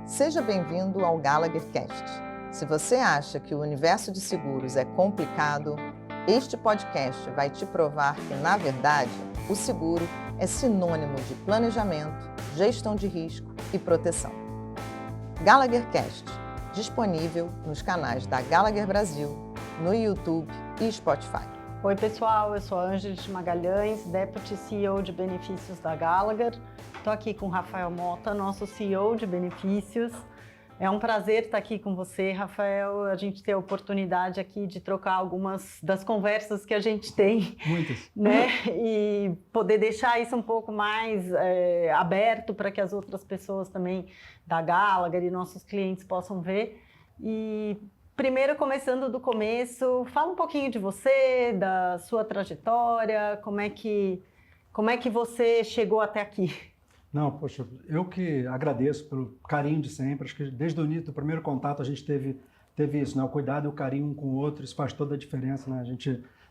Seja bem-vindo ao Gallagher Cast. Se você acha que o universo de seguros é complicado, este podcast vai te provar que, na verdade, o seguro é sinônimo de planejamento, gestão de risco e proteção. Gallagher Cast, disponível nos canais da Gallagher Brasil, no YouTube e Spotify. Oi pessoal, eu sou a Ângeles Magalhães, Deputy CEO de Benefícios da Gallagher. Estou aqui com o Rafael Mota, nosso CEO de Benefícios. É um prazer estar aqui com você, Rafael. A gente ter a oportunidade aqui de trocar algumas das conversas que a gente tem. Muitas. Né? E poder deixar isso um pouco mais aberto para que as outras pessoas também da Gallagher e nossos clientes possam ver. E primeiro, começando do começo, fala um pouquinho de você, da sua trajetória, como é que você chegou até aqui? Não, poxa, eu que agradeço pelo carinho de sempre. Acho que desde o início do primeiro contato a gente teve isso, né? O cuidado e o carinho um com o outro, isso faz toda a diferença, né?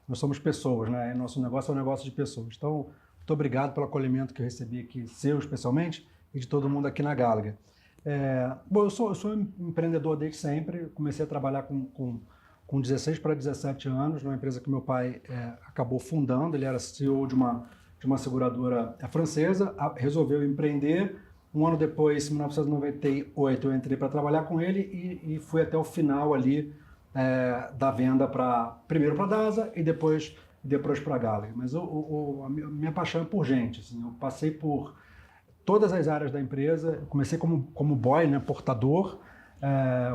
Nós somos pessoas, né? Nosso negócio é um negócio de pessoas. Então, muito obrigado pelo acolhimento que eu recebi aqui, seu especialmente, e de todo mundo aqui na Gallagher. Bom, eu sou um empreendedor desde sempre. Comecei a trabalhar com 16 para 17 anos, numa empresa que meu pai acabou fundando. Ele era CEO de uma seguradora francesa, resolveu empreender. Um ano depois, em 1998, eu entrei para trabalhar com ele e fui até o final ali da venda primeiro para a DASA e depois para a Gallagher. Mas a minha paixão é por gente. Assim, eu passei por todas as áreas da empresa. Eu comecei como boy, né, portador.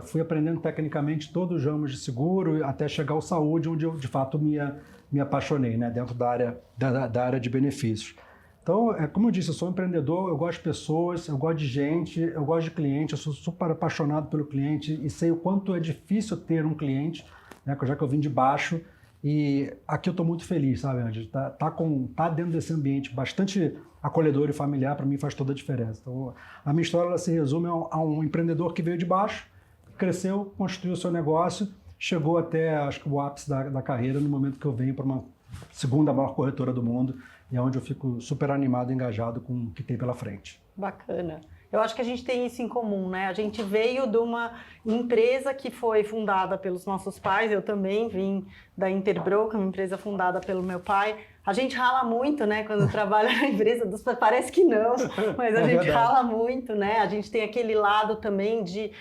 Fui aprendendo tecnicamente todos os ramos de seguro até chegar ao saúde, onde eu de fato me apaixonei, né, dentro da área de benefícios. Então, como eu disse, eu sou um empreendedor, eu gosto de pessoas, eu gosto de gente, eu gosto de cliente, eu sou super apaixonado pelo cliente e sei o quanto é difícil ter um cliente, né, já que eu vim de baixo. E aqui eu estou muito feliz, sabe, Andy? Tá dentro desse ambiente bastante acolhedor e familiar, para mim faz toda a diferença. Então, a minha história ela se resume a um empreendedor que veio de baixo, cresceu, construiu o seu negócio, chegou até, acho que, o ápice da carreira, no momento que eu venho para uma segunda maior corretora do mundo, e é onde eu fico super animado e engajado com o que tem pela frente. Bacana. Eu acho que a gente tem isso em comum, né? A gente veio de uma empresa que foi fundada pelos nossos pais, eu também vim da Interbroker, uma empresa fundada pelo meu pai. A gente rala muito, né, quando trabalha na empresa dos pais, parece que não, mas a gente rala muito, né? A gente tem aquele lado também de...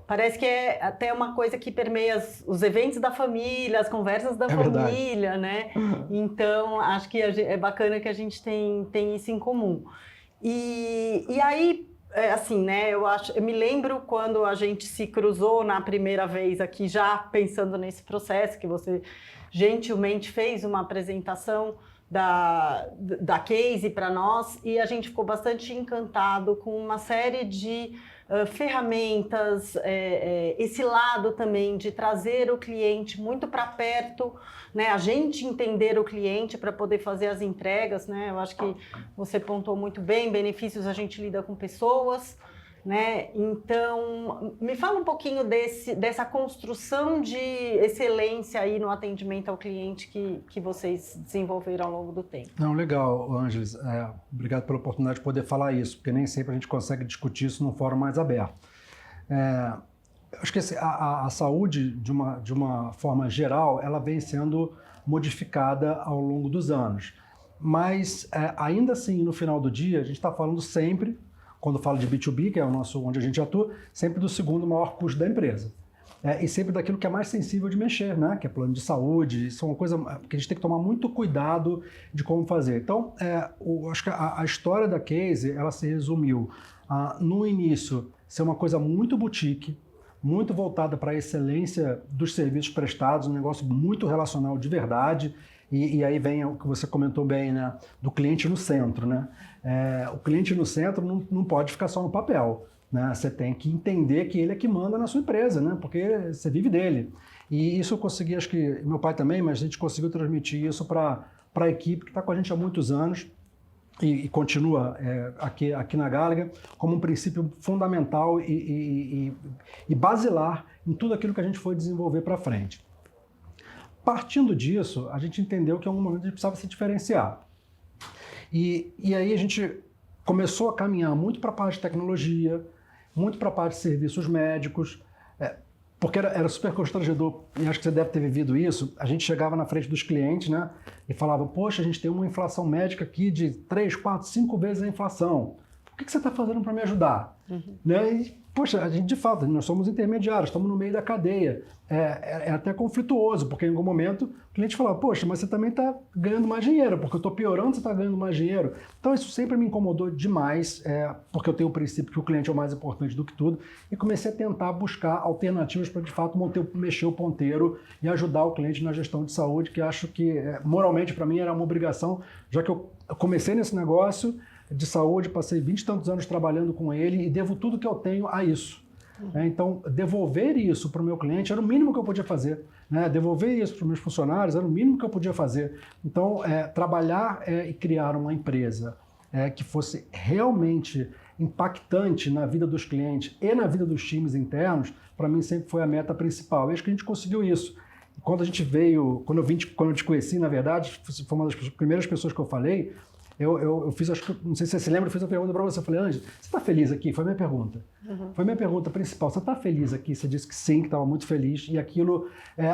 Parece que é até uma coisa que permeia os eventos da família, as conversas da família, né? Então, acho que é bacana que a gente tem isso em comum. E aí, assim, né, eu me lembro quando a gente se cruzou na primeira vez aqui, já pensando nesse processo, que você gentilmente fez uma apresentação da case para nós, e a gente ficou bastante encantado com uma série de ferramentas, esse lado também de trazer o cliente muito para perto, né? A gente entender o cliente para poder fazer as entregas, né? Eu acho que você pontuou muito bem, benefícios a gente lida com pessoas, né? Então, me fala um pouquinho dessa construção de excelência aí no atendimento ao cliente que vocês desenvolveram ao longo do tempo. Não, legal, Ângeles. Obrigado pela oportunidade de poder falar isso, porque nem sempre a gente consegue discutir isso num fórum mais aberto. Acho que a saúde, de uma forma geral, ela vem sendo modificada ao longo dos anos. Mas, ainda assim, no final do dia, a gente está falando sempre, quando falo de B2B, que é onde a gente atua, sempre do segundo maior custo da empresa. E sempre daquilo que é mais sensível de mexer, né? Que é plano de saúde. Isso é uma coisa que a gente tem que tomar muito cuidado de como fazer. Então, acho que a história da case, ela se resumiu no início, ser uma coisa muito boutique, muito voltada para a excelência dos serviços prestados, um negócio muito relacional de verdade. E aí vem o que você comentou bem, né? Do cliente no centro, né? O cliente no centro não pode ficar só no papel, né? Você tem que entender que ele é que manda na sua empresa, né? Porque você vive dele. E isso eu consegui, acho que meu pai também, mas a gente conseguiu transmitir isso para a equipe que está com a gente há muitos anos e continua aqui na Gallagher como um princípio fundamental e basilar em tudo aquilo que a gente foi desenvolver para frente. Partindo disso, a gente entendeu que em algum momento a gente precisava se diferenciar. E aí a gente começou a caminhar muito para a parte de tecnologia, muito para a parte de serviços médicos, porque era super constrangedor, e acho que você deve ter vivido isso. A gente chegava na frente dos clientes, né, e falava, poxa, a gente tem uma inflação médica aqui de 3, 4, 5 vezes a inflação. O que você está fazendo para me ajudar? Né? E, poxa, a gente, de fato, nós somos intermediários, estamos no meio da cadeia. É até conflituoso, porque em algum momento o cliente fala, poxa, mas você também está ganhando mais dinheiro, porque eu estou piorando, você está ganhando mais dinheiro. Então isso sempre me incomodou demais, porque eu tenho o princípio que o cliente é o mais importante do que tudo, e comecei a tentar buscar alternativas para, de fato, mexer o ponteiro e ajudar o cliente na gestão de saúde, que acho que, moralmente, para mim, era uma obrigação, já que eu comecei nesse negócio de saúde, passei 20 e tantos anos trabalhando com ele e devo tudo que eu tenho a isso. Então, devolver isso para o meu cliente era o mínimo que eu podia fazer. Né? Devolver isso para os meus funcionários era o mínimo que eu podia fazer. Então, trabalhar e criar uma empresa que fosse realmente impactante na vida dos clientes e na vida dos times internos, para mim sempre foi a meta principal. E acho que a gente conseguiu isso. Quando eu te conheci, na verdade, foi uma das primeiras pessoas que eu falei. Eu fiz, acho que, não sei se você se lembra, eu fiz a pergunta para você. Eu falei, Ângela, você está feliz aqui? Foi a minha pergunta. Foi a minha pergunta principal. Você está feliz aqui? Você disse que sim, que estava muito feliz. E aquilo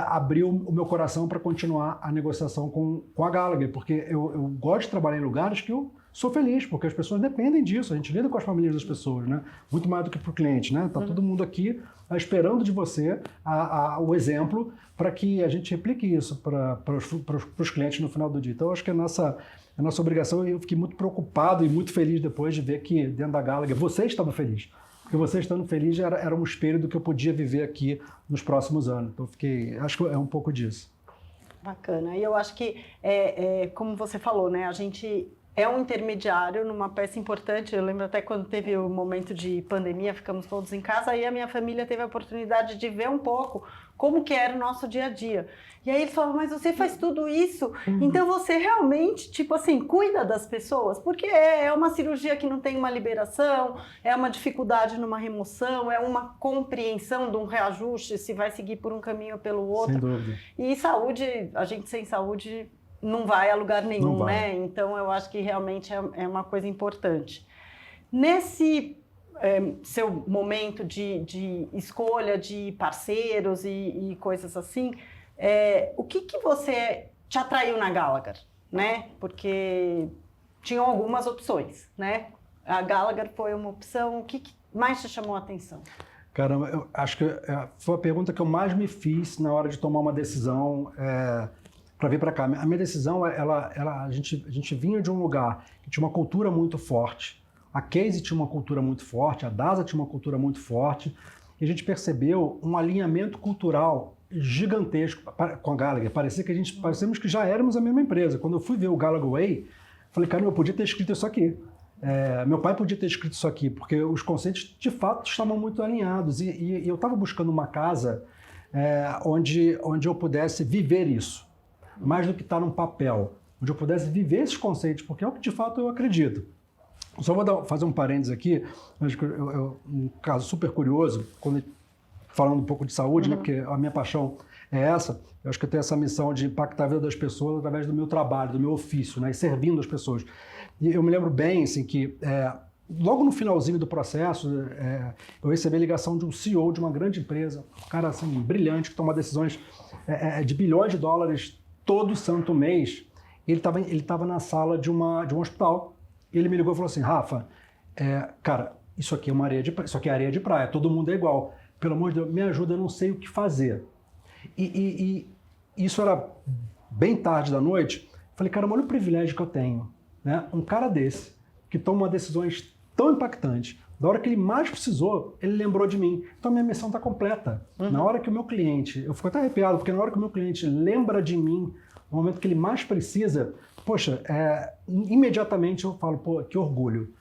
abriu o meu coração para continuar a negociação com a Gallagher. Porque eu gosto de trabalhar em lugares que eu sou feliz, porque as pessoas dependem disso. A gente lida com as famílias das pessoas, né? Muito mais do que para o cliente, né? Está todo mundo aqui esperando de você o exemplo para que a gente replique isso para os clientes no final do dia. Então, eu acho que a nossa obrigação, e eu fiquei muito preocupado e muito feliz depois de ver que dentro da Gallagher você estava feliz. Porque você estando feliz era um espelho do que eu podia viver aqui nos próximos anos. Então, acho que é um pouco disso. Bacana. E eu acho que, como você falou, né, a gente é um intermediário numa peça importante. Eu lembro até quando teve o momento de pandemia, ficamos todos em casa, aí a minha família teve a oportunidade de ver um pouco como que era o nosso dia a dia. E aí eles falavam, mas você faz tudo isso, então você realmente, tipo assim, cuida das pessoas? Porque é uma cirurgia que não tem uma liberação, é uma dificuldade numa remoção, é uma compreensão de um reajuste, se vai seguir por um caminho ou pelo outro. Sem dúvida. E saúde, a gente sem saúde não vai a lugar nenhum, né? Então, eu acho que realmente é uma coisa importante. Nesse seu momento de escolha de parceiros e coisas assim, o que você te atraiu na Gallagher, né? Porque tinham algumas opções, né? A Gallagher foi uma opção. O que mais te chamou a atenção? Caramba, eu acho que foi a pergunta que eu mais me fiz na hora de tomar uma decisão para vir para cá. A minha decisão, a gente vinha de um lugar que tinha uma cultura muito forte. A Case tinha uma cultura muito forte, a DASA tinha uma cultura muito forte, e a gente percebeu um alinhamento cultural gigantesco com a Gallagher. Parecemos que já éramos a mesma empresa. Quando eu fui ver o Gallagher Way, falei, cara, eu podia ter escrito isso aqui. Meu pai podia ter escrito isso aqui, porque os conceitos, de fato, estavam muito alinhados. E eu estava buscando uma casa onde eu pudesse viver isso, mais do que estar num papel, onde eu pudesse viver esses conceitos, porque é o que, de fato, eu acredito. Só vou fazer um parênteses aqui, um caso super curioso, falando um pouco de saúde, né, porque a minha paixão é essa. Eu acho que eu tenho essa missão de impactar a vida das pessoas através do meu trabalho, do meu ofício, né, e servindo as pessoas. E eu me lembro bem assim, que logo no finalzinho do processo, eu recebi a ligação de um CEO de uma grande empresa, um cara assim, brilhante, que toma decisões de bilhões de dólares todo santo mês. Ele estava na sala de um hospital. E ele me ligou e falou assim, Rafa, cara, isso aqui é areia de praia, todo mundo é igual. Pelo amor de Deus, me ajuda, eu não sei o que fazer. E isso era bem tarde da noite. Falei, cara, olha o privilégio que eu tenho. Né? Um cara desse, que toma decisões tão impactantes, da hora que ele mais precisou, ele lembrou de mim. Então a minha missão está completa. Na hora que o meu cliente, eu fico até arrepiado, porque na hora que o meu cliente lembra de mim, no momento que ele mais precisa, poxa, imediatamente eu falo, pô, que orgulho.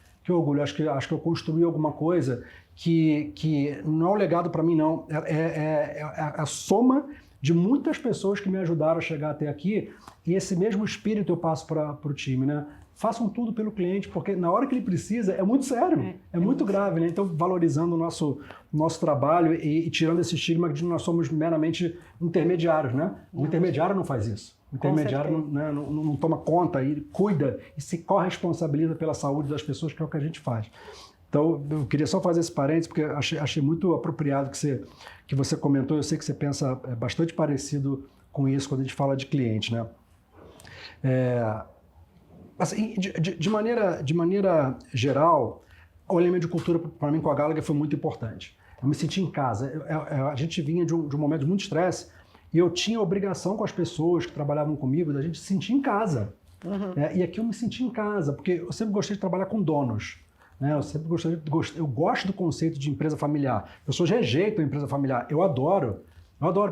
Acho que eu construí alguma coisa que não é um legado para mim, não. É a soma de muitas pessoas que me ajudaram a chegar até aqui, e esse mesmo espírito eu passo para o time, né? Façam tudo pelo cliente, porque na hora que ele precisa, é muito sério, é muito grave, né? Então, valorizando o nosso trabalho e tirando esse estigma de que nós somos meramente intermediários, né? O intermediário não faz isso. O intermediário não toma conta, ele cuida e se corresponsabiliza pela saúde das pessoas, que é o que a gente faz. Então, eu queria só fazer esse parênteses, porque achei muito apropriado que você comentou. Eu sei que você pensa bastante parecido com isso quando a gente fala de cliente, né? Assim, de maneira geral, o elemento de cultura, para mim, com a Gallagher foi muito importante. Eu me senti em casa. A gente vinha de um momento de muito estresse e eu tinha a obrigação com as pessoas que trabalhavam comigo da gente se sentir em casa. E aqui eu me senti em casa, porque eu sempre gostei de trabalhar com donos. Né? Eu gosto do conceito de empresa familiar. As pessoas rejeitam a empresa familiar. Eu adoro,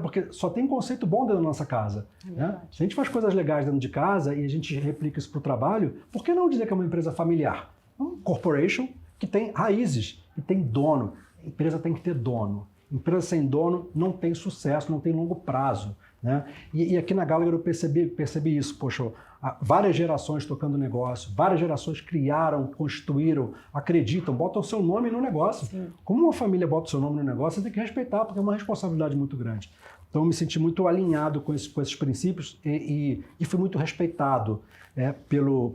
porque só tem conceito bom dentro da nossa casa. Né? Se a gente faz coisas legais dentro de casa e a gente replica isso para o trabalho, por que não dizer que é uma empresa familiar? Uma corporation que tem raízes e tem dono. A empresa tem que ter dono. Empresa sem dono não tem sucesso, não tem longo prazo. Né? E aqui na Gallagher eu percebi isso. Poxa, várias gerações tocando negócio, várias gerações criaram, construíram, acreditam, botam o seu nome no negócio. Sim. Como uma família bota o seu nome no negócio, você tem que respeitar, porque é uma responsabilidade muito grande. Então eu me senti muito alinhado com esses princípios e fui muito respeitado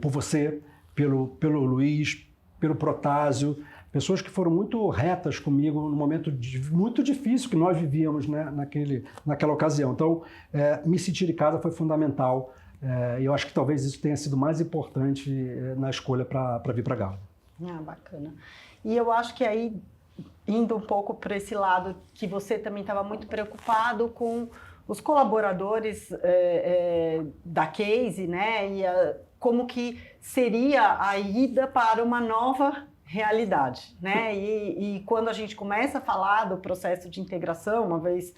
por você, pelo Luiz, pelo Protásio, pessoas que foram muito retas comigo no momento muito difícil que nós vivíamos, né, naquela ocasião. Então, me sentir em casa foi fundamental. Eu acho que talvez isso tenha sido mais importante na escolha para vir para a Gallagher. Bacana. E eu acho que aí, indo um pouco para esse lado, que você também estava muito preocupado com os colaboradores da Case, né? E como que seria a ida para uma nova realidade, né? E quando a gente começa a falar do processo de integração, uma vez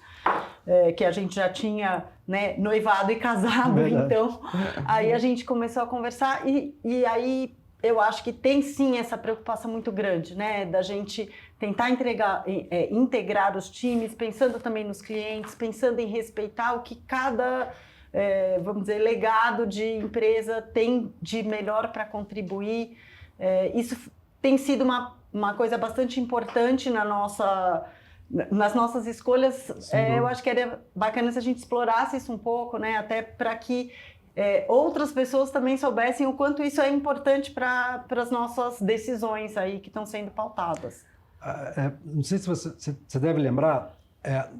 que a gente já tinha, né, noivado e casado, verdade. Então aí a gente começou a conversar e aí eu acho que tem sim essa preocupação muito grande, né, da gente tentar integrar os times, pensando também nos clientes, pensando em respeitar o que cada vamos dizer, legado de empresa tem de melhor para contribuir. Isso tem sido uma coisa bastante importante nas nossas escolhas. Eu acho que era bacana se a gente explorasse isso um pouco, né? Até para que outras pessoas também soubessem o quanto isso é importante para as nossas decisões aí que estão sendo pautadas. Não sei se você deve lembrar,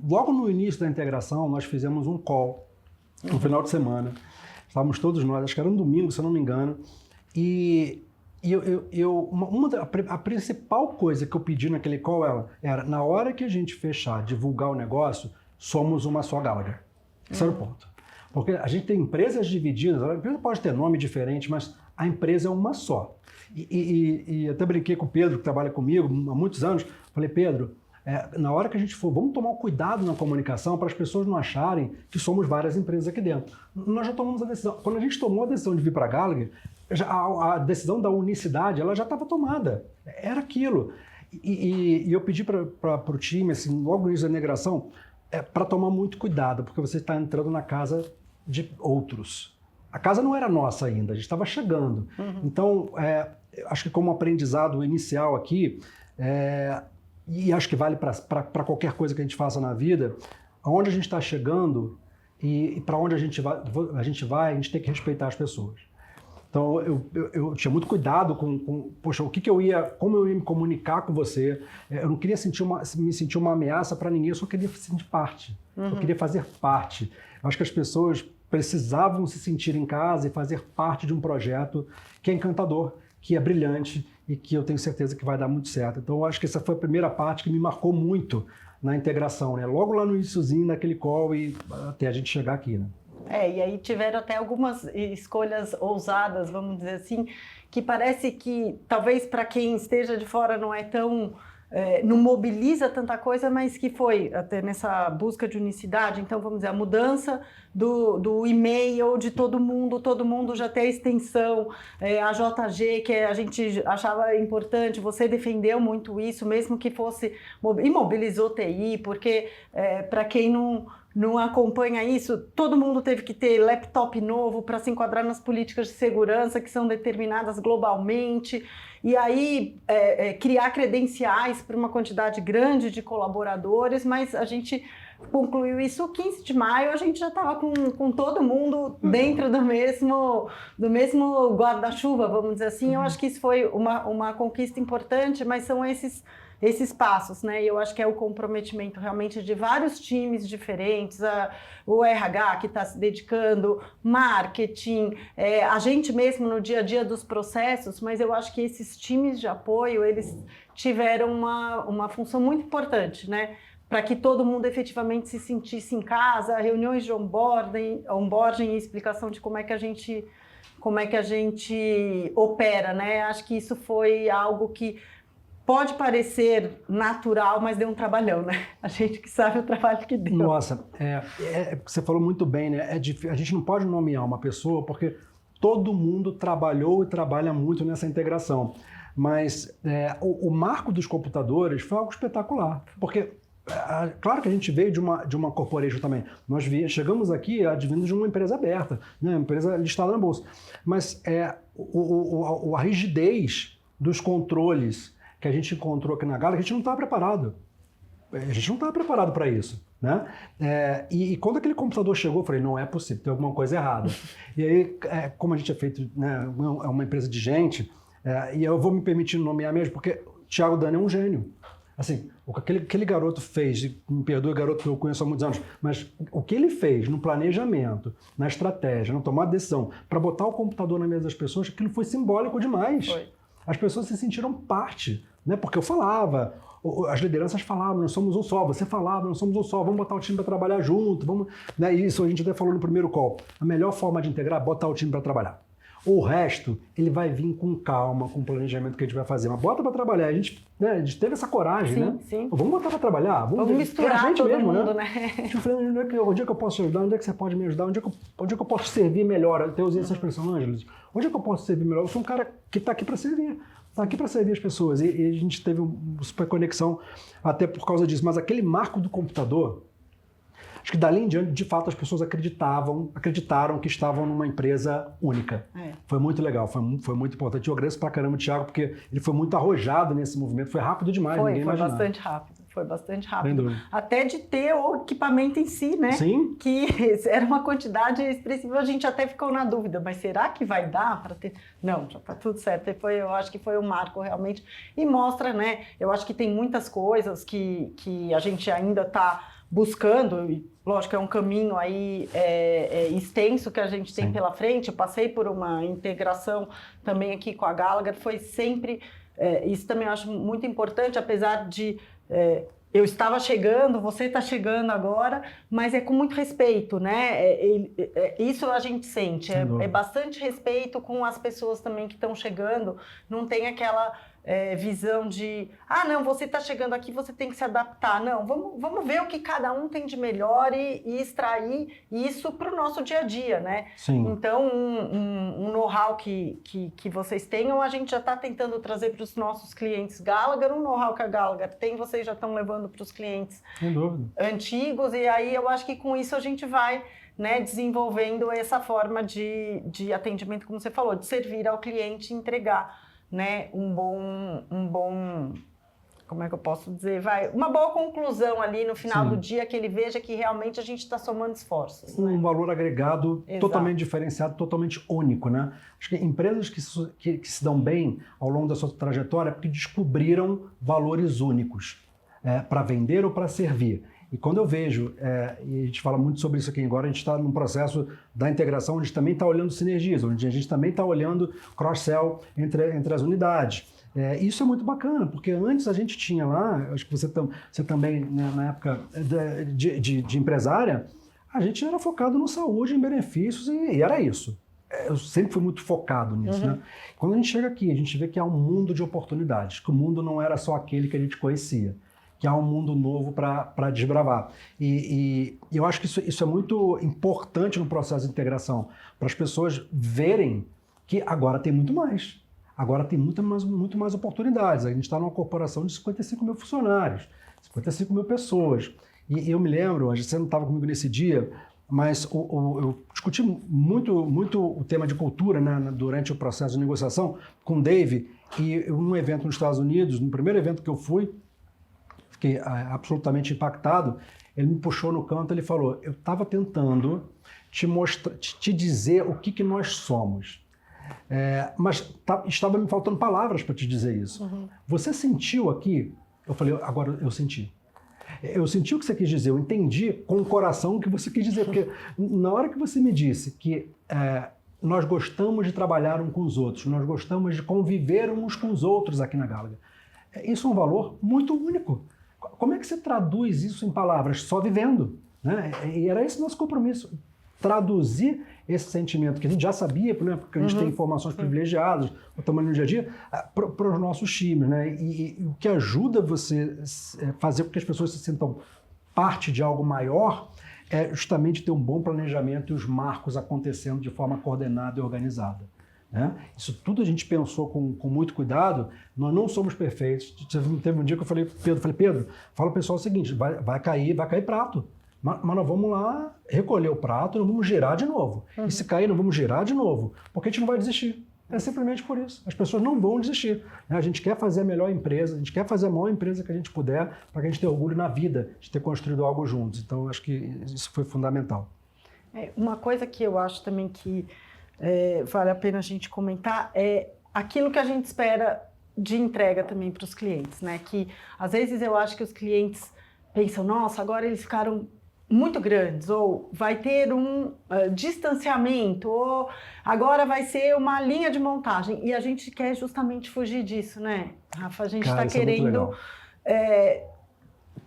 logo no início da integração nós fizemos um call no final de semana. Estávamos todos nós, acho que era um domingo, se eu não me engano, a principal coisa que eu pedi naquele call era, na hora que a gente fechar, divulgar o negócio, somos uma só Gallagher. Esse era o ponto. Porque a gente tem empresas divididas, a empresa pode ter nome diferente, mas a empresa é uma só. E até brinquei com o Pedro, que trabalha comigo há muitos anos, falei, Pedro, na hora que a gente for, vamos tomar cuidado na comunicação para as pessoas não acharem que somos várias empresas aqui dentro. Nós já tomamos a decisão. Quando a gente tomou a decisão de vir para a Gallagher, a decisão da unicidade ela já estava tomada. Era aquilo. E eu pedi para o time, assim, logo no início da integração, para tomar muito cuidado, porque você está entrando na casa de outros. A casa não era nossa ainda, a gente estava chegando. Então, acho que como aprendizado inicial aqui, e acho que vale para qualquer coisa que a gente faça na vida, aonde a gente está chegando e para onde a gente vai, a gente tem que respeitar as pessoas. Então, eu tinha muito cuidado poxa, como eu ia me comunicar com você. Eu não queria me sentir uma ameaça para ninguém, eu só queria sentir parte. Eu queria fazer parte. Eu acho que as pessoas precisavam se sentir em casa e fazer parte de um projeto que é encantador, que é brilhante e que eu tenho certeza que vai dar muito certo. Então, eu acho que essa foi a primeira parte que me marcou muito na integração, né? Logo lá no iniciozinho, naquele call e até a gente chegar aqui, né? E aí tiveram até algumas escolhas ousadas, vamos dizer assim, que parece que talvez para quem esteja de fora não é tão... não mobiliza tanta coisa, mas que foi até nessa busca de unicidade. Então, vamos dizer, a mudança do e-mail de todo mundo já tem a extensão, a JG, que a gente achava importante, você defendeu muito isso, mesmo que fosse... E mobilizou TI, porque para quem não acompanha isso, todo mundo teve que ter laptop novo para se enquadrar nas políticas de segurança que são determinadas globalmente, e aí criar credenciais para uma quantidade grande de colaboradores, mas a gente concluiu isso 15 de maio, a gente já estava com todo mundo dentro do mesmo guarda-chuva, vamos dizer assim. Eu acho que isso foi uma conquista importante, mas são esses passos, né? E eu acho que é o comprometimento realmente de vários times diferentes, o RH que está se dedicando, marketing, a gente mesmo no dia a dia dos processos, mas eu acho que esses times de apoio, eles tiveram uma função muito importante, né? Para que todo mundo efetivamente se sentisse em casa, reuniões de onboarding e explicação de como é que a gente opera, né? Acho que isso foi algo que pode parecer natural, mas deu um trabalhão, né? A gente que sabe o trabalho que deu. Nossa, você falou muito bem, né? A gente não pode nomear uma pessoa porque todo mundo trabalhou e trabalha muito nessa integração. Mas o marco dos computadores foi algo espetacular, porque claro que a gente veio de uma corporation também. Nós chegamos aqui advindo de uma empresa aberta, né? Uma empresa listada na bolsa. Mas a rigidez dos controles que a gente encontrou aqui na Gala, a gente não estava preparado. A gente não estava preparado para isso, né? E quando aquele computador chegou, eu falei, não é possível, tem alguma coisa errada. E aí, como a gente é feito, né, é uma empresa de gente, e eu vou me permitir nomear mesmo, porque o Thiago Dani é um gênio. Assim, o que aquele garoto fez, me perdoe, garoto que eu conheço há muitos anos, mas o que ele fez no planejamento, na estratégia, na tomada de decisão, para botar o computador na mesa das pessoas, aquilo foi simbólico demais. Foi. As pessoas se sentiram parte, né? Porque eu falava, as lideranças falavam, nós somos um só, você falava, nós somos um só, vamos botar o time para trabalhar junto, vamos, né? Isso a gente até falou no primeiro call. A melhor forma de integrar é botar o time para trabalhar. O resto, ele vai vir com calma, com o planejamento que a gente vai fazer. Mas bota para trabalhar. A gente teve essa coragem, sim, né? Sim. Vamos botar para trabalhar. Vamos misturar a gente todo mesmo, mundo, né? Eu falei, onde é que eu posso te ajudar? Onde é que você pode me ajudar? Onde é que eu posso servir melhor? Eu até usei essa expressão, Ângeles. Onde é que eu posso servir melhor? Eu sou um cara que está aqui para servir. Está aqui para servir as pessoas. E a gente teve uma super conexão até por causa disso. Mas aquele marco do computador, acho que dali em diante, de fato, as pessoas acreditaram que estavam numa empresa única. Foi muito legal, foi muito importante. Eu agradeço pra caramba o Thiago, porque ele foi muito arrojado nesse movimento, foi rápido demais, ninguém imaginava. Foi bastante rápido. Até de ter o equipamento em si, né? Sim. Que era uma quantidade expressiva, a gente até ficou na dúvida, mas será que vai dar para ter? Não, já tá tudo certo. Eu acho que foi um marco realmente. E mostra, né? Eu acho que tem muitas coisas que a gente ainda está buscando, e lógico, é um caminho aí extenso que a gente tem pela frente. Eu passei por uma integração também aqui com a Gallagher, foi sempre, isso também eu acho muito importante, apesar de eu estava chegando, você está chegando agora, mas é com muito respeito, né? Isso a gente sente, é bastante respeito com as pessoas também que estão chegando, não tem aquela visão de, não, você está chegando aqui, você tem que se adaptar. Não, vamos ver o que cada um tem de melhor e extrair isso para o nosso dia a dia, né? Sim. Então, um know-how que vocês tenham, a gente já está tentando trazer para os nossos clientes Gallagher, um know-how que a Gallagher tem, vocês já estão levando para os clientes antigos, e aí eu acho que com isso a gente vai, né, desenvolvendo essa forma de atendimento, como você falou, de servir ao cliente e entregar, né, um bom, como é que eu posso dizer, uma boa conclusão ali no final do dia, que ele veja que realmente a gente está somando esforços. Um valor agregado totalmente diferenciado, totalmente único, né? Acho que empresas que se dão bem ao longo da sua trajetória é porque descobriram valores únicos para vender ou para servir. E quando eu vejo, e a gente fala muito sobre isso aqui agora, a gente está num processo da integração, onde a gente também está olhando sinergias, onde a gente também está olhando cross-sell entre as unidades. Isso é muito bacana, porque antes a gente tinha lá, acho que você também, né, na época de empresária, a gente era focado no saúde, em benefícios, e era isso. Eu sempre fui muito focado nisso, né? Quando a gente chega aqui, a gente vê que há um mundo de oportunidades, que o mundo não era só aquele que a gente conhecia, que há um mundo novo para desbravar. E eu acho que isso é muito importante no processo de integração, para as pessoas verem que agora tem muito mais. Agora tem muito mais oportunidades. A gente está numa corporação de 55 mil funcionários, 55 mil pessoas. E eu me lembro, você não estava comigo nesse dia, mas eu discuti muito o tema de cultura, né, durante o processo de negociação com o Dave, e num evento nos Estados Unidos, no primeiro evento que eu fui, fiquei absolutamente impactado. Ele me puxou no canto, ele falou: eu estava tentando te dizer o que nós somos, mas estava me faltando palavras para te dizer isso. Você sentiu aqui? Eu falei: agora eu senti. Eu senti o que você quis dizer, eu entendi com o coração o que você quis dizer, porque na hora que você me disse que nós gostamos de trabalhar uns com os outros, nós gostamos de conviver uns com os outros aqui na Gallagher, isso é um valor muito único. Como é que você traduz isso em palavras? Só vivendo, né? E era esse nosso compromisso, traduzir esse sentimento que a gente já sabia, né? Porque a gente tem informações privilegiadas, o tamanho do dia a dia, para os nossos times, né? E o que ajuda você a fazer com que as pessoas se sintam parte de algo maior é justamente ter um bom planejamento e os marcos acontecendo de forma coordenada e organizada. Né? Isso tudo a gente pensou com muito cuidado. Nós não somos perfeitos. Teve um dia que eu falei: Pedro, fala ao pessoal o seguinte, vai cair prato, mas nós vamos lá recolher o prato e nós vamos girar de novo. E se cair, nós vamos girar de novo, porque a gente não vai desistir. É simplesmente por isso. As pessoas não vão desistir. Né? A gente quer fazer a melhor empresa, a gente quer fazer a maior empresa que a gente puder, para que a gente tenha orgulho na vida de ter construído algo juntos. Então, acho que isso foi fundamental. Uma coisa que eu acho também que vale a pena a gente comentar é aquilo que a gente espera de entrega também para os clientes, né? Que às vezes eu acho que os clientes pensam: nossa, agora eles ficaram muito grandes, ou vai ter um distanciamento, ou agora vai ser uma linha de montagem. E a gente quer justamente fugir disso, né, Rafa? A gente está querendo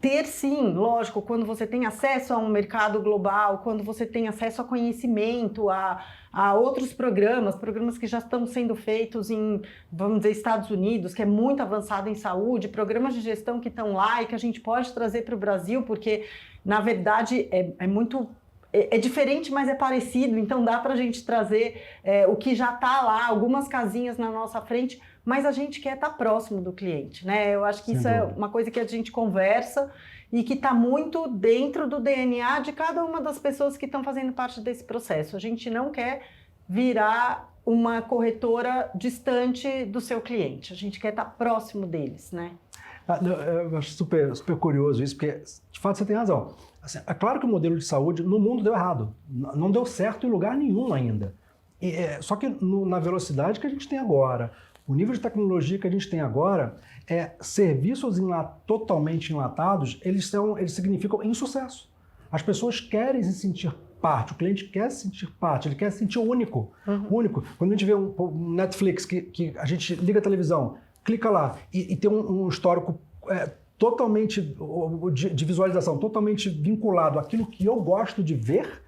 ter, sim, lógico, quando você tem acesso a um mercado global, quando você tem acesso a conhecimento, a outros programas que já estão sendo feitos em, vamos dizer, Estados Unidos, que é muito avançado em saúde, programas de gestão que estão lá e que a gente pode trazer para o Brasil, porque, na verdade, é diferente, mas é parecido, então dá para a gente trazer o que já está lá, algumas casinhas na nossa frente, mas a gente quer estar próximo do cliente, né? Eu acho que isso é uma coisa que a gente conversa e que está muito dentro do DNA de cada uma das pessoas que estão fazendo parte desse processo. A gente não quer virar uma corretora distante do seu cliente, a gente quer estar próximo deles, né? Eu acho super curioso isso, porque de fato você tem razão. Assim, é claro que o modelo de saúde no mundo deu errado, não deu certo em lugar nenhum ainda. Só que na velocidade que a gente tem agora, o nível de tecnologia que a gente tem agora, serviços totalmente enlatados, eles significam insucesso. As pessoas querem se sentir parte, o cliente quer se sentir parte, ele quer se sentir único. Único. Quando a gente vê um Netflix, que a gente liga a televisão, clica lá e tem um histórico totalmente de visualização, totalmente vinculado àquilo que eu gosto de ver,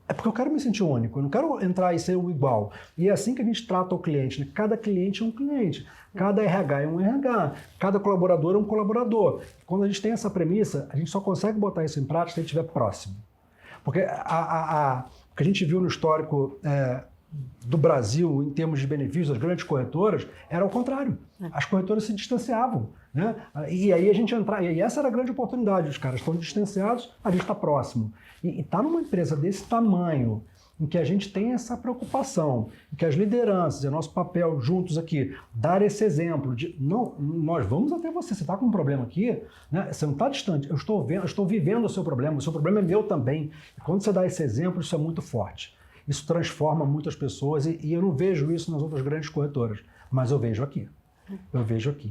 é porque eu quero me sentir único, eu não quero entrar e ser o igual. E é assim que a gente trata o cliente, né? Cada cliente é um cliente, cada RH é um RH, cada colaborador é um colaborador. Quando a gente tem essa premissa, a gente só consegue botar isso em prática se a gente estiver próximo. Porque o que a gente viu no histórico do Brasil, em termos de benefícios das grandes corretoras, era o contrário. As corretoras se distanciavam. Né? E aí a gente entrar, e essa era a grande oportunidade, os caras estão distanciados, a gente está próximo. E está numa empresa desse tamanho, em que a gente tem essa preocupação, em que as lideranças, é nosso papel juntos aqui, dar esse exemplo de, não, nós vamos até você está com um problema aqui, né? Você não está distante, eu estou vivendo o seu problema é meu também. E quando você dá esse exemplo, isso é muito forte. Isso transforma muitas pessoas e eu não vejo isso nas outras grandes corretoras, mas eu vejo aqui.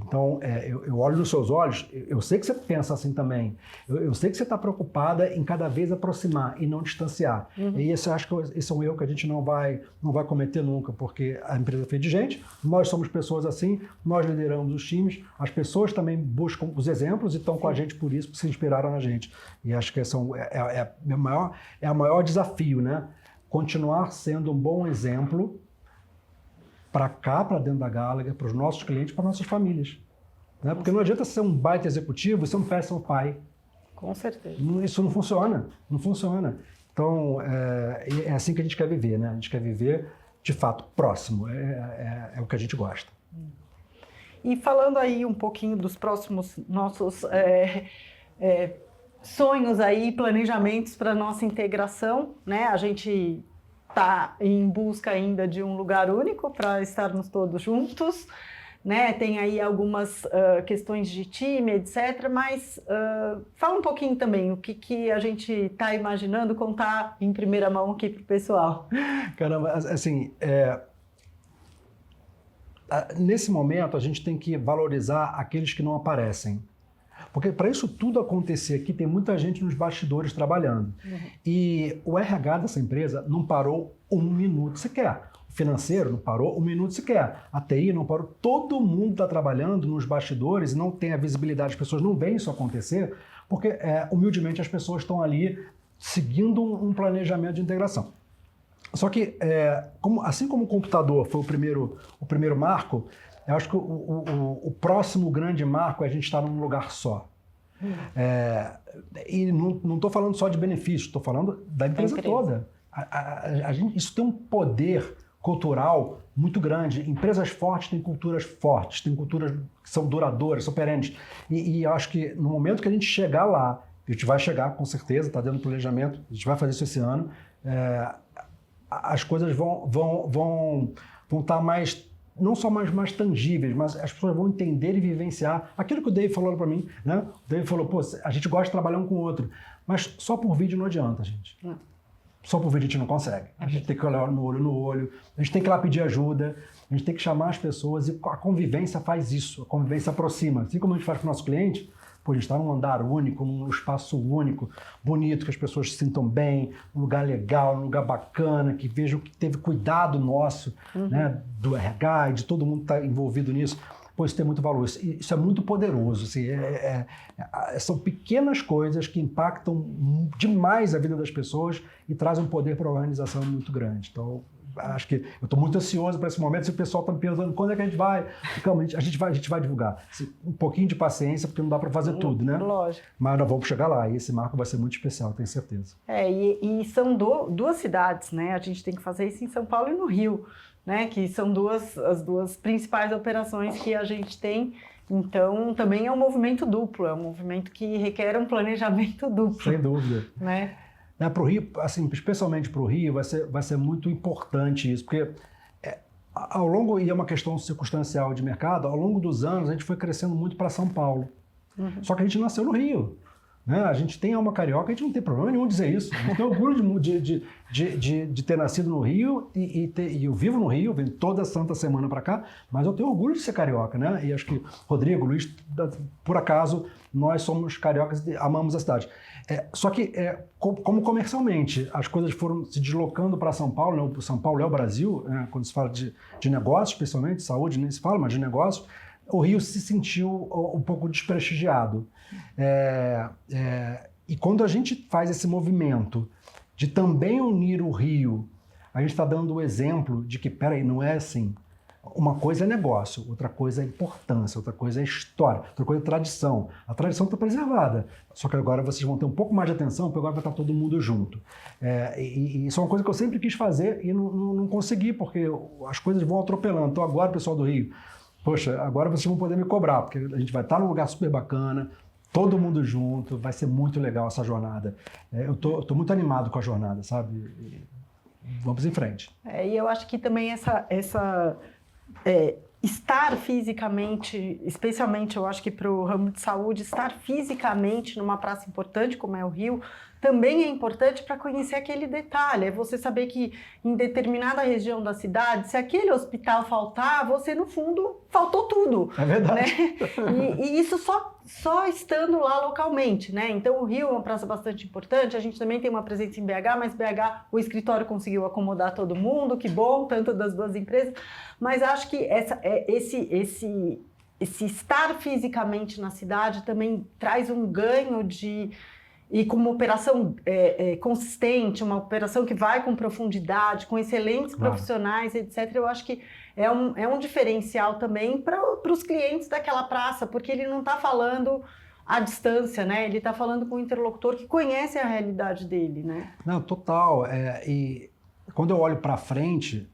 Então, eu olho nos seus olhos, eu sei que você pensa assim também. Eu sei que você está preocupada em cada vez aproximar e não distanciar. E esse, acho que esse é um erro que a gente não vai cometer nunca, porque a empresa é feita de gente, nós somos pessoas assim, nós lideramos os times, as pessoas também buscam os exemplos e estão com a gente por isso, porque se inspiraram na gente. E acho que esse é o maior desafio, né? Continuar sendo um bom exemplo para cá, para dentro da Gallagher, para os nossos clientes, para nossas famílias. Né? Porque não adianta ser um baita executivo e ser um péssimo pai. Com certeza. Isso não funciona. Então, é assim que a gente quer viver, né? A gente quer viver, de fato, próximo. É o que a gente gosta. E falando aí um pouquinho dos próximos nossos sonhos aí, planejamentos para nossa integração, né? A gente está em busca ainda de um lugar único para estarmos todos juntos, né? Tem aí algumas questões de time, etc. Mas fala um pouquinho também o que a gente está imaginando, contar em primeira mão aqui para o pessoal. Caramba, assim, nesse momento a gente tem que valorizar aqueles que não aparecem. Porque para isso tudo acontecer aqui, tem muita gente nos bastidores trabalhando. E o RH dessa empresa não parou um minuto sequer. O financeiro não parou um minuto sequer. A TI não parou. Todo mundo está trabalhando nos bastidores e não tem a visibilidade. As pessoas não veem isso acontecer porque, humildemente, as pessoas estão ali seguindo um planejamento de integração. Só que, assim como o computador foi o primeiro marco, eu acho que o próximo grande marco é a gente estar num lugar só. E não estou falando só de benefícios, estou falando da empresa toda. Isso tem um poder cultural muito grande. Empresas fortes têm culturas fortes, têm culturas que são duradouras, são perenes. E eu acho que no momento que a gente chegar lá, a gente vai chegar com certeza, está dentro do planejamento, a gente vai fazer isso esse ano, as coisas vão estar mais, não só mais tangíveis, mas as pessoas vão entender e vivenciar aquilo que o Dave falou para mim, né? O Dave falou, pô, a gente gosta de trabalhar um com o outro, mas só por vídeo não adianta, gente. Só por vídeo a gente não consegue. A gente tem que olhar no olho, a gente tem que ir lá pedir ajuda, a gente tem que chamar as pessoas e a convivência faz isso, a convivência aproxima. Assim como a gente faz com o nosso cliente, a gente está num andar único, num espaço único, bonito, que as pessoas se sintam bem, um lugar legal, um lugar bacana, que vejam que teve cuidado nosso, né, do RH e de todo mundo que está envolvido nisso. Pô, isso tem muito valor, isso é muito poderoso. Assim, são pequenas coisas que impactam demais a vida das pessoas e trazem um poder para a organização muito grande. Então, acho que eu estou muito ansioso para esse momento. Se o pessoal está me perguntando quando é que a gente vai, calma, a gente vai divulgar. Um pouquinho de paciência, porque não dá para fazer tudo, né? Lógico. Mas nós vamos chegar lá e esse marco vai ser muito especial, tenho certeza. E são duas cidades, né? A gente tem que fazer isso em São Paulo e no Rio, né? Que são as duas principais operações que a gente tem. Então, também é um movimento duplo, é um movimento que requer um planejamento duplo. Sem dúvida. Né? Para o Rio, assim, especialmente para o Rio, vai ser muito importante isso, porque ao longo, e é uma questão circunstancial de mercado, ao longo dos anos a gente foi crescendo muito para São Paulo. Só que a gente nasceu no Rio. Né? A gente tem alma carioca, a gente não tem problema nenhum dizer isso. A gente tem orgulho de ter nascido no Rio e eu vivo no Rio, venho toda santa semana para cá, mas eu tenho orgulho de ser carioca, né? E acho que Rodrigo, Luiz, por acaso, nós somos cariocas e amamos a cidade. Só que, como comercialmente as coisas foram se deslocando para São Paulo, né? São Paulo é o Brasil, né? Quando se fala de negócio, especialmente, saúde nem se fala, mas de negócio, o Rio se sentiu um pouco desprestigiado. E quando a gente faz esse movimento de também unir o Rio, a gente está dando o exemplo de que, peraí, não é assim. Uma coisa é negócio, outra coisa é importância, outra coisa é história, outra coisa é tradição. A tradição está preservada, só que agora vocês vão ter um pouco mais de atenção, porque agora vai estar todo mundo junto. E isso é uma coisa que eu sempre quis fazer e não consegui, porque as coisas vão atropelando. Então agora, pessoal do Rio, poxa, agora vocês vão poder me cobrar, porque a gente vai estar num lugar super bacana, todo mundo junto, vai ser muito legal essa jornada. Eu tô muito animado com a jornada, sabe? Vamos em frente. E eu acho que também estar fisicamente, especialmente eu acho que para o ramo de saúde, estar fisicamente numa praça importante como é o Rio, também é importante para conhecer aquele detalhe, é você saber que em determinada região da cidade, se aquele hospital faltar, você no fundo faltou tudo. É verdade. Né? E isso só estando lá localmente, né? Então o Rio é uma praça bastante importante, a gente também tem uma presença em BH, mas BH o escritório conseguiu acomodar todo mundo, que bom, tanto das duas empresas, mas acho que esse estar fisicamente na cidade também traz um ganho e com uma operação consistente, uma operação que vai com profundidade, com excelentes profissionais, etc., eu acho que é um diferencial também para os clientes daquela praça, porque ele não está falando à distância, né? Ele está falando com um interlocutor que conhece a realidade dele, né? Não, total. E quando eu olho para frente,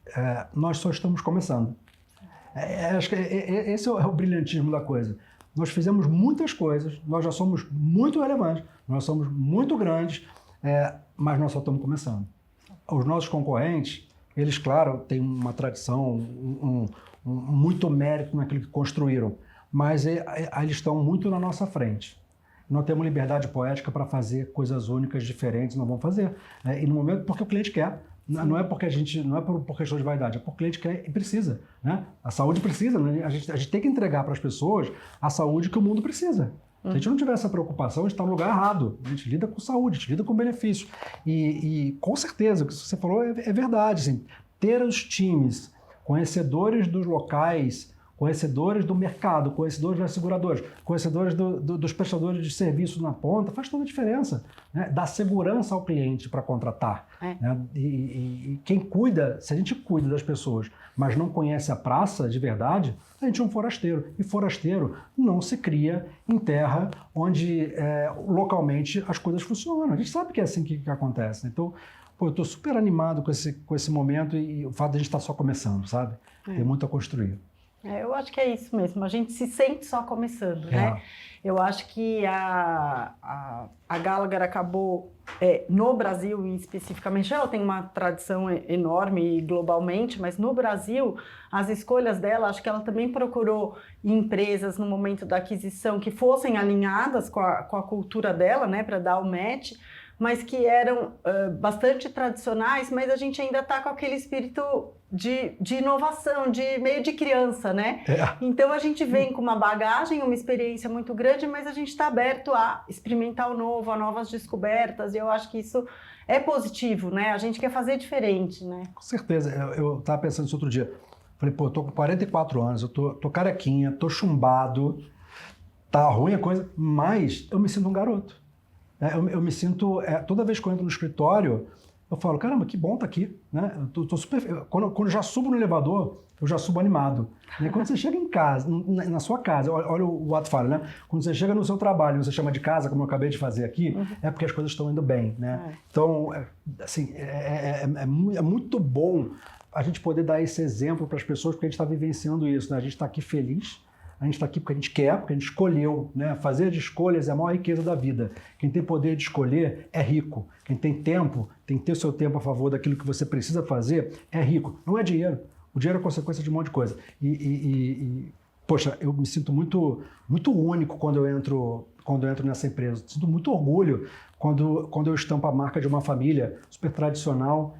nós só estamos começando. Acho que esse é o brilhantismo da coisa. nós fizemos muitas coisas, nós já somos muito relevantes, nós somos muito grandes, mas nós só estamos começando. Os nossos concorrentes, eles, claro, têm uma tradição, muito mérito naquilo que construíram, mas eles estão muito na nossa frente. Nós temos liberdade poética para fazer coisas únicas, diferentes, não vamos fazer. E no momento, porque o cliente quer. Não é porque não é por questão de vaidade, é porque o cliente quer e precisa, né? A saúde precisa, né? A gente tem que entregar para as pessoas a saúde que o mundo precisa. Se a gente não tiver essa preocupação, a gente está no lugar errado. A gente lida com saúde, a gente lida com benefício. E com certeza, o que você falou é verdade. Assim, ter os times conhecedores dos locais, conhecedores do mercado, conhecedores das seguradoras, conhecedores dos prestadores de serviço na ponta, faz toda a diferença, né? Dá segurança ao cliente para contratar. Né? E quem cuida, se a gente cuida das pessoas, mas não conhece a praça de verdade, a gente é um forasteiro. E forasteiro não se cria em terra onde localmente as coisas funcionam. A gente sabe que é assim que acontece. Então, eu estou super animado com esse momento e o fato de a gente estar só começando, sabe? Tem muito a construir. Eu acho que é isso mesmo, a gente se sente só começando, né? Eu acho que a Gallagher acabou, no Brasil especificamente, ela tem uma tradição enorme globalmente, mas no Brasil, as escolhas dela, acho que ela também procurou empresas no momento da aquisição que fossem alinhadas com a cultura dela, né, para dar o match, mas que eram bastante tradicionais, mas a gente ainda está com aquele espírito de inovação, de meio de criança, né? Então a gente vem com uma bagagem, uma experiência muito grande, mas a gente está aberto a experimentar o novo, a novas descobertas, e eu acho que isso é positivo, né? A gente quer fazer diferente, né? Com certeza. Eu estava pensando isso outro dia. Falei, pô, eu tô com 44 anos, eu tô carequinha, tô chumbado, tá ruim a coisa, mas eu me sinto um garoto. Eu me sinto, toda vez que eu entro no escritório, eu falo, caramba, que bom tá aqui, né? Eu tô super, quando eu já subo no elevador, eu já subo animado. Né? Quando você chega em casa, na sua casa, olha o ato falho, né? Quando você chega no seu trabalho, você chama de casa, como eu acabei de fazer aqui, é porque as coisas estão indo bem, né? Então, assim, é muito bom a gente poder dar esse exemplo para as pessoas, porque a gente está vivenciando isso, né? A gente está aqui feliz, a gente está aqui porque a gente quer, porque a gente escolheu, né? Fazer de escolhas é a maior riqueza da vida. Quem tem poder de escolher é rico. Quem tem tempo, tem que ter o seu tempo a favor daquilo que você precisa fazer, é rico. Não é dinheiro. O dinheiro é consequência de um monte de coisa. Poxa, eu me sinto muito único quando eu entro nessa empresa. Sinto muito orgulho quando eu estampo a marca de uma família super tradicional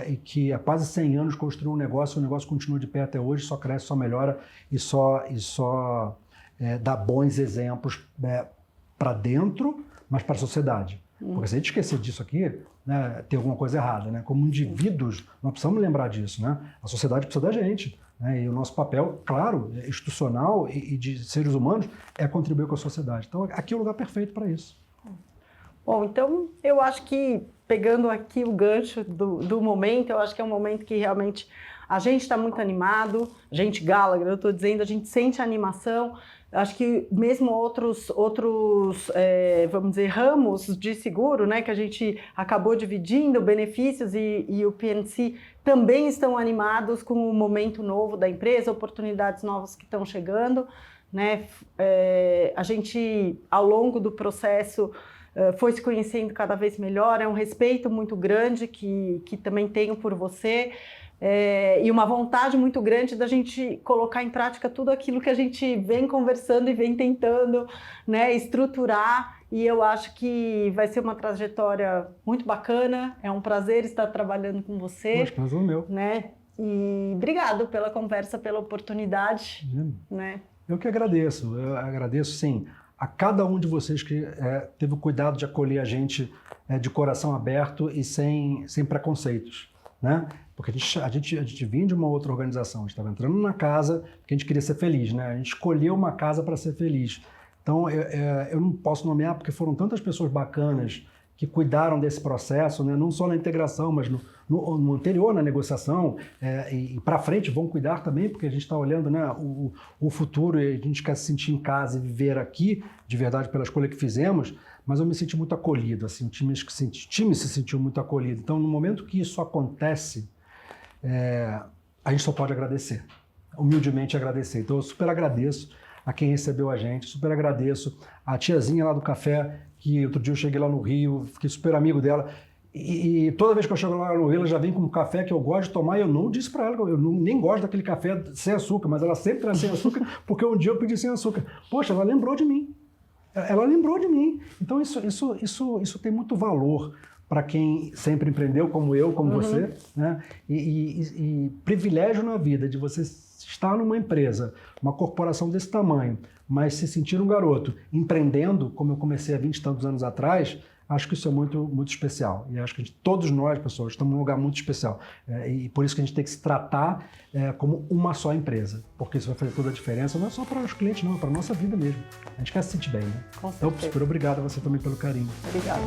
e que há quase 100 anos construiu um negócio, o negócio continua de pé até hoje, só cresce, só melhora e só dá bons exemplos para dentro, mas para a sociedade. Porque se a gente esquecer disso aqui, né, tem alguma coisa errada, né? Como indivíduos, nós precisamos lembrar disso, né? A sociedade precisa da gente, né? E o nosso papel, claro, institucional e de seres humanos, é contribuir com a sociedade. Então, aqui é o lugar perfeito para isso. Bom, então eu acho que, pegando aqui o gancho do momento, eu acho que é um momento que realmente a gente está muito animado, a gente Gallagher, eu estou dizendo, a gente sente a animação. Acho que mesmo outros vamos dizer, ramos de seguro, né, que a gente acabou dividindo, benefícios e o P&C também estão animados com o momento novo da empresa, oportunidades novas que estão chegando, né? A gente, ao longo do processo, foi se conhecendo cada vez melhor, é um respeito muito grande que também tenho por você. E uma vontade muito grande da gente colocar em prática tudo aquilo que a gente vem conversando e vem tentando, né, estruturar, e eu acho que vai ser uma trajetória muito bacana, é um prazer estar trabalhando com você. Poxa, prazer é meu. Né? E obrigado pela conversa, pela oportunidade. Né? Eu que agradeço, sim, a cada um de vocês que teve o cuidado de acolher a gente de coração aberto e sem preconceitos. Né? Porque a gente vinha de uma outra organização, a gente estava entrando na casa porque a gente queria ser feliz, né? A gente escolheu uma casa para ser feliz. Então, eu não posso nomear porque foram tantas pessoas bacanas que cuidaram desse processo, né? Não só na integração, mas no anterior, na negociação, e para frente vão cuidar também, porque a gente está olhando, né, o futuro e a gente quer se sentir em casa e viver aqui, de verdade, pela escolha que fizemos. Mas eu me senti muito acolhido, assim, o time se sentiu muito acolhido. Então, no momento que isso acontece, a gente só pode agradecer, humildemente agradecer. Então, eu super agradeço a quem recebeu a gente, super agradeço. A tiazinha lá do café, que outro dia eu cheguei lá no Rio, fiquei super amigo dela. E toda vez que eu chego lá no Rio, ela já vem com um café que eu gosto de tomar, e eu não disse para ela, nem gosto daquele café sem açúcar, mas ela sempre traz sem açúcar, porque um dia eu pedi sem açúcar. Poxa, ela lembrou de mim. Ela lembrou de mim. Então isso tem muito valor para quem sempre empreendeu, como eu, como você, né? E privilégio na vida de você estar numa empresa, uma corporação desse tamanho, mas se sentir um garoto empreendendo, como eu comecei há 20 e tantos anos atrás, acho que isso é muito, muito especial. E acho que todos nós, pessoas, estamos num lugar muito especial. E por isso que a gente tem que se tratar como uma só empresa. Porque isso vai fazer toda a diferença, não é só para os clientes, não, é para a nossa vida mesmo. A gente quer se sentir bem, né? Com Então, certeza. super obrigado a você também pelo carinho. Obrigada.